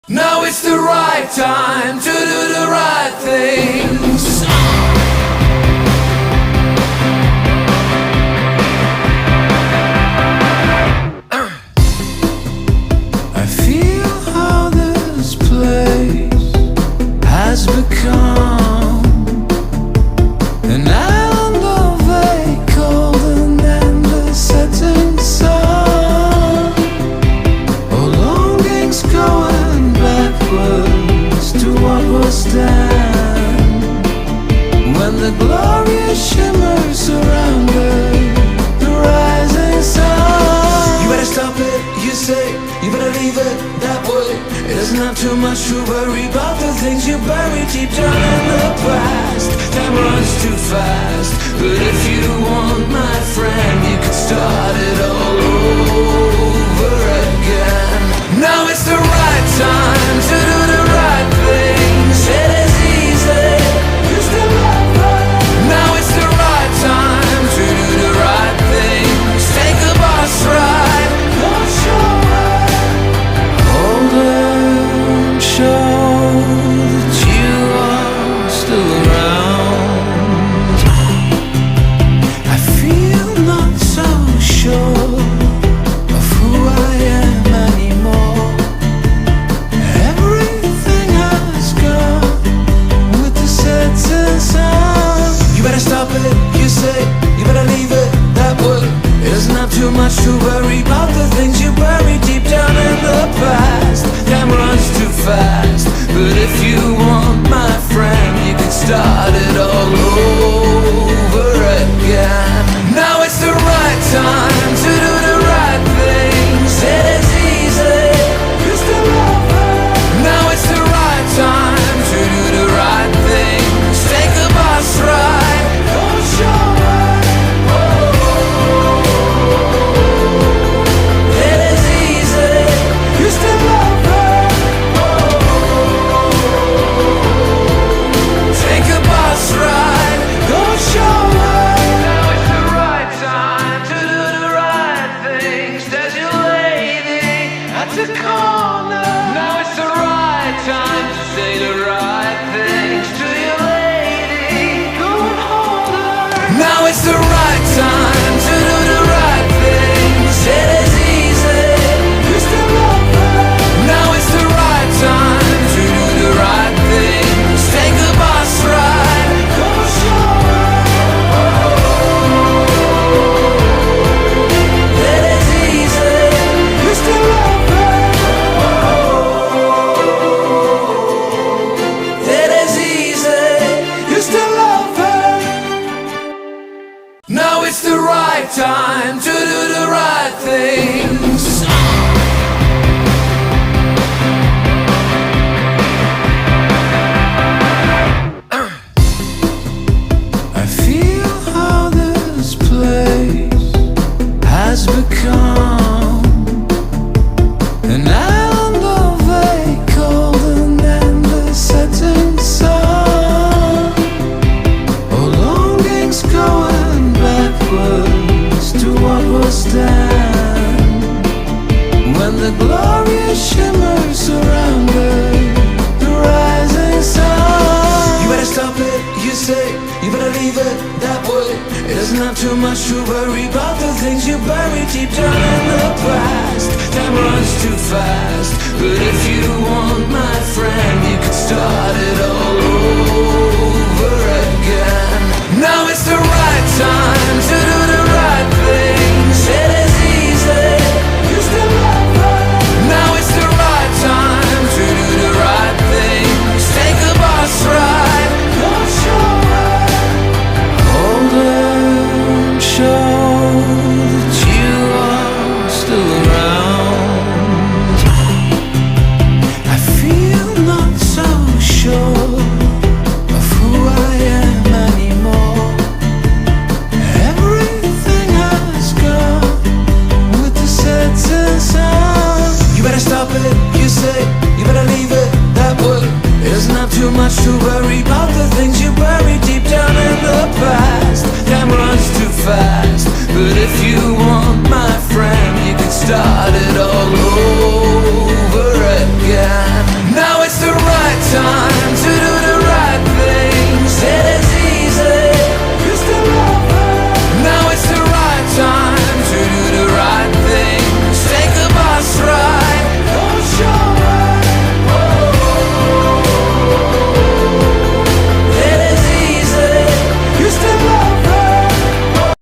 Now it's the right time to do the right things. I feel how this place has become an island of a cold and endless setting sun. Oh, longings going backwards to what was then, when the glorious shimmer surrounded the rising sun. You better stop it, you say, you better leave it that way. It doesn't have too much to worry about the things you buried deep down in the past. Time runs too fast, but if you want, my friend, you can start it all over again. Now it's the right time to do the right things. It is easy, you still love her. Now it's the right time to do the right things. Take a bus ride, go shore, hold and show that you are still around. I feel not so sure of who I am anymore. Everything has gone with the setting sun. You better stop it, you say, you better leave it that way. It doesn't have too much to worry about the things you buried deep down in the past. Time runs too fast, but if you want, my friend, you can start it all over again. Now it's the right time to do the right things. It is easy, you still love her. Now it's the right time to do the right things. Take a bus ride, go shore. It is easy, you still love her. Take a bus ride, go shore. Now it's the right time to do the right things. There's your lady at the corner. Now it's the right time to say the right things to your lady. Go and hold her. Now it's the right time to do the right things. It is easy, you still love her. Now it's the right time to do the right things. Take a bus ride, go shore. It is easy, you still love her. It is easy, you still love her. Now it's the right time to do the right things. I feel how this place has become an island of a cold and endless setting sun. Oh, longings going backwards to what was then, when the glorious shimmer surrounded the rising sun. You better stop it, you say, you better leave it that way. It doesn't have too much to worry about the things you buried deep down in the past. Time runs too fast, but if you want, my friend, you can start it all over again. Now it's the right time to do the right things. It is easy, you still love her. Now it's the right time to do the right things. Take a bus ride, go shore, hold and show that you are still around. I feel not so sure of who I am anymore. Everything has gone with the setting sun. You better stop it, you say, you better leave it that way. It doesn't have too much to worry about